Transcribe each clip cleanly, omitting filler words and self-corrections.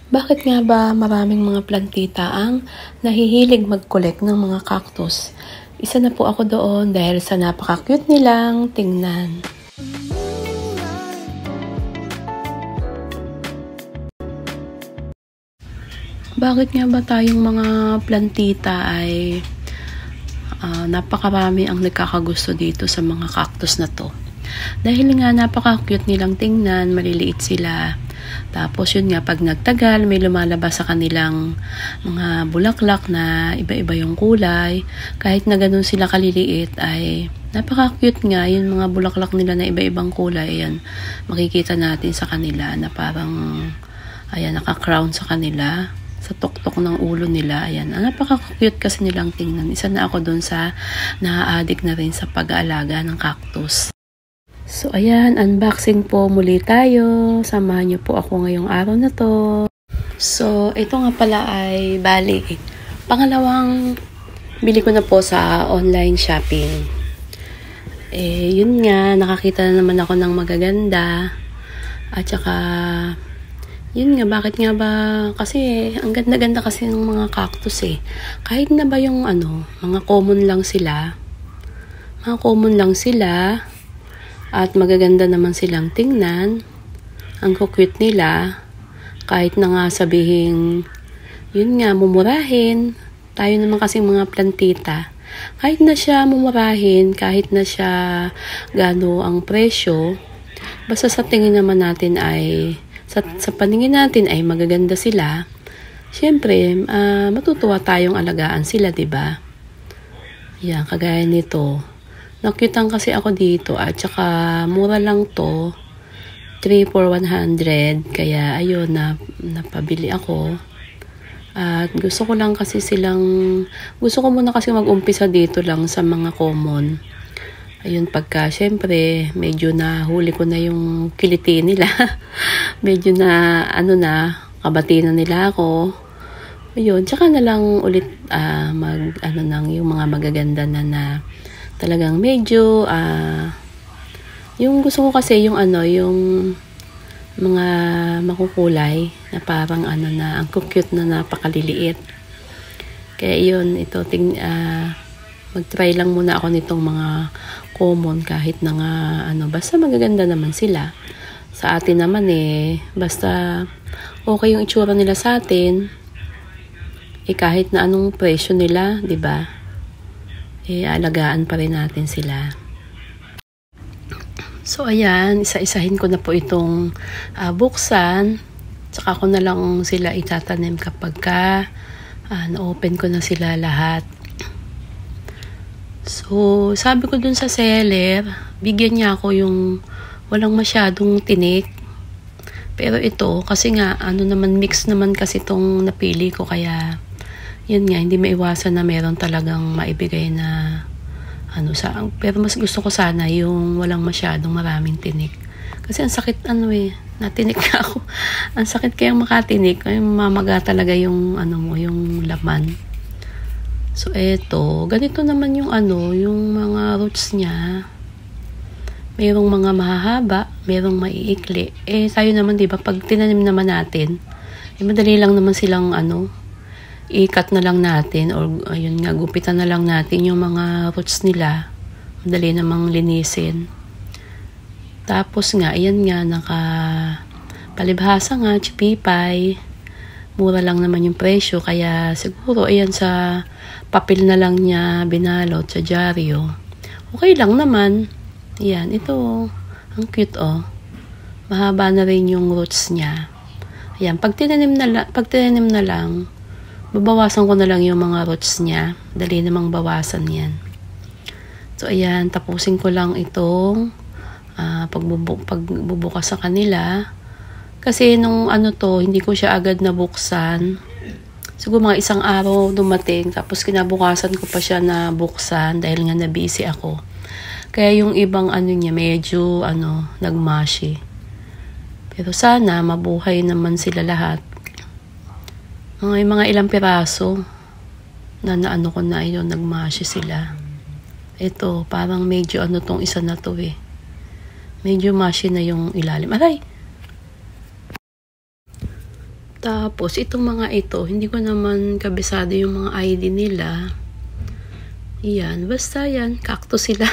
Bakit nga ba maraming mga plantita ang nahihilig mag-collect ng mga cactus? Isa na po ako doon dahil sa napaka-cute nilang tingnan. Bakit nga ba tayong mga plantita ay napakarami ang nagkakagusto dito sa mga cactus na to? Dahil nga napaka-cute nilang tingnan, maliliit sila. Tapos yun nga, pag nagtagal, may lumalabas sa kanilang mga bulaklak na iba-iba yung kulay. Kahit na ganun sila kaliliit ay napaka-cute nga yung mga bulaklak nila na iba-ibang kulay. Ayan, makikita natin sa kanila na parang ayan, naka-crown sa kanila sa tuktok ng ulo nila. Ayan, napaka-cute kasi nilang tingnan. Isa na ako dun sa na-addict na rin sa pag-aalaga ng cactus. So ayan, unboxing po muli tayo. Samahan niyo po ako ngayong araw na to. So ito nga pala ay bali pangalawang bili ko na po sa online shopping. Yun nga, nakakita na naman ako ng magaganda. At saka yun nga, bakit nga ba? Kasi ang ganda-ganda kasi ng mga cactus eh. Kahit na ba yung mga common lang sila. Mga common lang sila. At magaganda naman silang tingnan. Ang cute nila. Kahit na nga sabihin, yun nga, mumurahin. Tayo naman kasi mga plantita. Kahit na siya mumurahin, kahit na siya gano ang presyo, basta sa tingin naman natin ay, sa paningin natin ay magaganda sila. Siyempre, matutuwa tayong alagaan sila, diba? Yan, kagaya nito. Nakyutan kasi ako dito at saka mura lang to. 3 for 100. Kaya ayun, napabili ako. At gusto ko lang kasi gusto ko muna kasi mag-umpisa dito lang sa mga common. Ayun, pagka syempre medyo nahuli ko na yung kiliti nila. Medyo na kabati na nila ako. Ayun, tsaka na lang ulit yung mga magaganda na talagang medyo yung gusto ko kasi yung mga makukulay na parang ang cute na napakaliliit. Kaya yun, mag-try lang muna ako nitong mga common kahit na nga basta magaganda naman sila. Sa atin naman basta okay yung itsura nila sa atin. Kahit na anong presyo nila, 'di ba? Alagaan pa rin natin sila. So ayan, isa-isahin ko na po itong buksan. Tsaka ko na lang sila itatanim kapag na-open ko na sila lahat. So sabi ko dun sa seller, bigyan niya ako yung walang masyadong tinik. Pero ito, kasi nga naman mix naman kasi itong napili ko, kaya yun nga, hindi maiwasan na meron talagang maibigay na pero mas gusto ko sana yung walang masyadong maraming tinik. Kasi ang sakit natinik na ako. Ang sakit kayang makatinik, ay mamaga talaga yung yung laman. So eto, ganito naman yung yung mga roots niya. Merong mga mahahaba, merong maiikli. Tayo naman 'di ba, pag tinanim naman natin, madali lang naman silang i-cut na lang natin or ayun nga, gupitan na lang natin yung mga roots nila. Madali namang linisin. Tapos nga, ayan nga, palibhasa nga, chipipay. Mura lang naman yung presyo, kaya siguro ayan, sa papel na lang niya binalot sa dyaryo. Okay lang naman. Ayan, ito, ang cute Mahaba na rin yung roots niya. Ayan, pag tinanim na lang, babawasan ko na lang yung mga roots niya. Dali namang bawasan yan. So, ayan. Tapusin ko lang itong pagbubukas sa kanila. Kasi nung hindi ko siya agad nabuksan. Siguro mga isang araw dumating. Tapos kinabukasan ko pa siya nabuksan dahil nga na-busy ako. Kaya yung ibang niya medyo nagmashi. Pero sana mabuhay naman sila lahat. Mga ilang piraso na ko na yun, nagmashi sila. Ito, parang medyo tong isa na to Medyo mashi na yung ilalim. Aray! Tapos, itong mga ito, hindi ko naman kabisado yung mga ID nila. Yan, basta yan, cactus sila.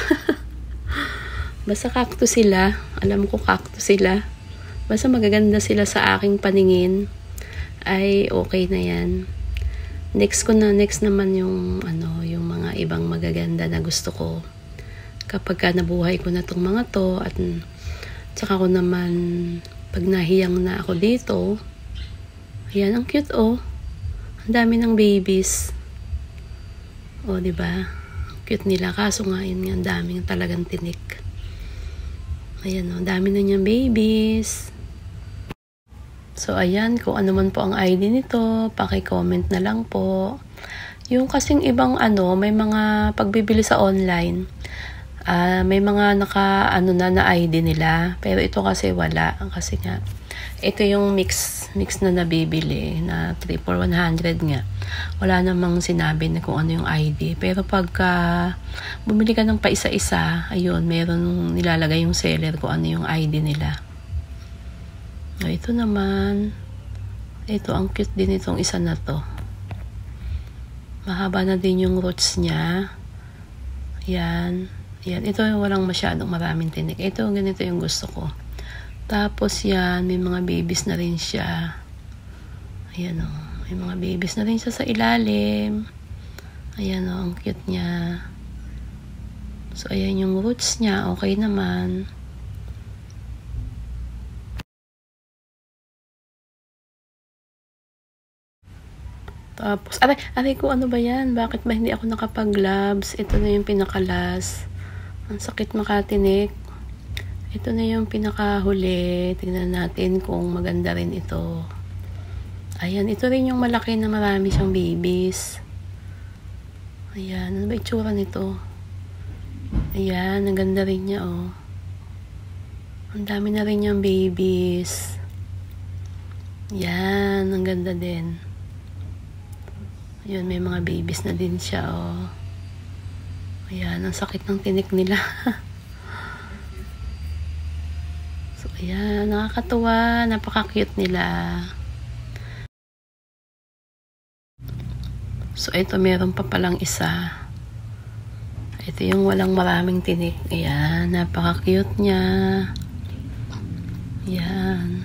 Basta cactus sila. Alam ko cactus sila. Basta magaganda sila sa aking paningin. Ay, okay na yan. Next naman yung, yung mga ibang magaganda na gusto ko. Kapag ka nabuhay ko na tong mga to, at saka ko naman, pag nahiyang na ako dito, ayan, ang cute, oh. Ang dami ng babies. Oh, diba? Ang cute nila. Kaso nga, yun nga, ang daming talagang tinik. Ayan, oh. Ang dami na niyang babies. So, ayan. Kung ano man po ang ID nito, paki-comment na lang po. Yung kasing ibang may mga pagbibili sa online. May mga na ID nila. Pero ito kasi wala. Kasi nga, ito yung mix na nabibili na 3 for 100 nga. Wala namang sinabi na kung ano yung ID. Pero pagka bumili ka ng paisa-isa, ayun, meron nilalagay yung seller kung ano yung ID nila. Ito naman, ito ang cute din itong isa na to. Mahaba na din yung roots niya. Yan. Yan. Ito walang masyadong maraming tinik. Ito, ganito yung gusto ko. Tapos yan, may mga babies na rin siya. Ayan o. May mga babies na rin siya sa ilalim. Ayan o, ang cute niya. So, ayan yung roots niya. Okay naman. Tapos, aray ko, ano ba yan? Bakit ba hindi ako nakapag-gloves? Ito na yung pinakalas. Ang sakit makatinik. Ito na yung pinakahuli. Tingnan natin kung maganda rin ito. Ayan, ito rin yung malaki na marami siyang babies. Ayan, ano ba itsura nito? Ayan, ang ganda rin niya, oh. Ang dami na rin niyang babies. Ayan, ang ganda din. Ayan, may mga babies na din siya, oh. Ayan, ang sakit ng tinik nila. So, ayan, nakakatuwa. Napaka-cute nila. So, ito, meron pa palang isa. Ito yung walang maraming tinik. Ayan, napaka-cute niya. Ayan.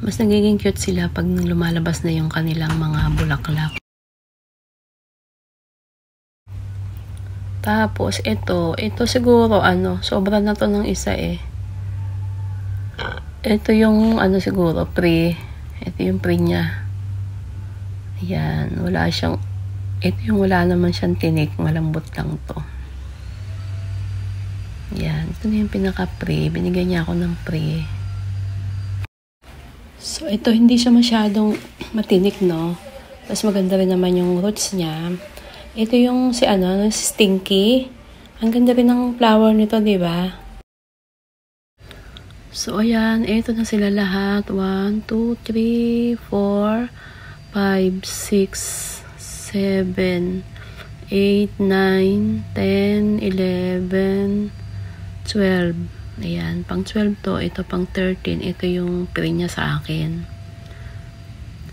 Mas nagiging cute sila pag lumalabas na yung kanilang mga bulaklak. Tapos, ito siguro, sobra na to ng isa eh. Ito yung, siguro, pre. Ito yung pre niya. Ayan, wala siyang, ito yung wala naman siyang tinik, malambot lang to. Ayan, ito na yung pinaka-pre. Binigyan niya ako ng pre. So, ito, hindi siya masyadong matinik, no? Tapos, maganda rin naman yung roots niya. Ito yung si Stinky. Ang ganda rin ng flower nito, di ba? So, ayan. Ito na sila lahat. 1, 2, 3, 4, 5, 6, 7, 8, 9, 10, 11, 12. Ayan. Pang 12 to. Ito pang 13. Ito yung pre niya sa akin.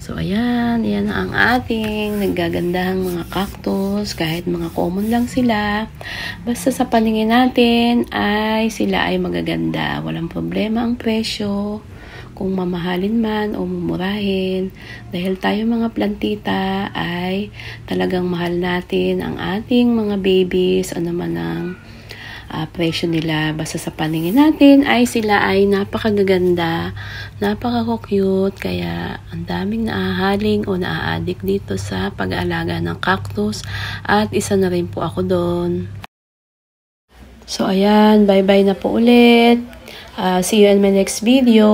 So, ayan. Ayan ang ating naggagandahang mga cactus. Kahit mga common lang sila. Basta sa paningin natin ay sila ay magaganda. Walang problema ang presyo. Kung mamahalin man o mumurahin. Dahil tayo mga plantita ay talagang mahal natin ang ating mga babies. Ano man ang presyo nila. Basta sa paningin natin ay sila ay napakagaganda, napaka-cute, kaya ang daming naahaling o naa-addict dito sa pag-aalaga ng cactus at isa na rin po ako doon. So ayan, bye-bye na po ulit. See you in my next video.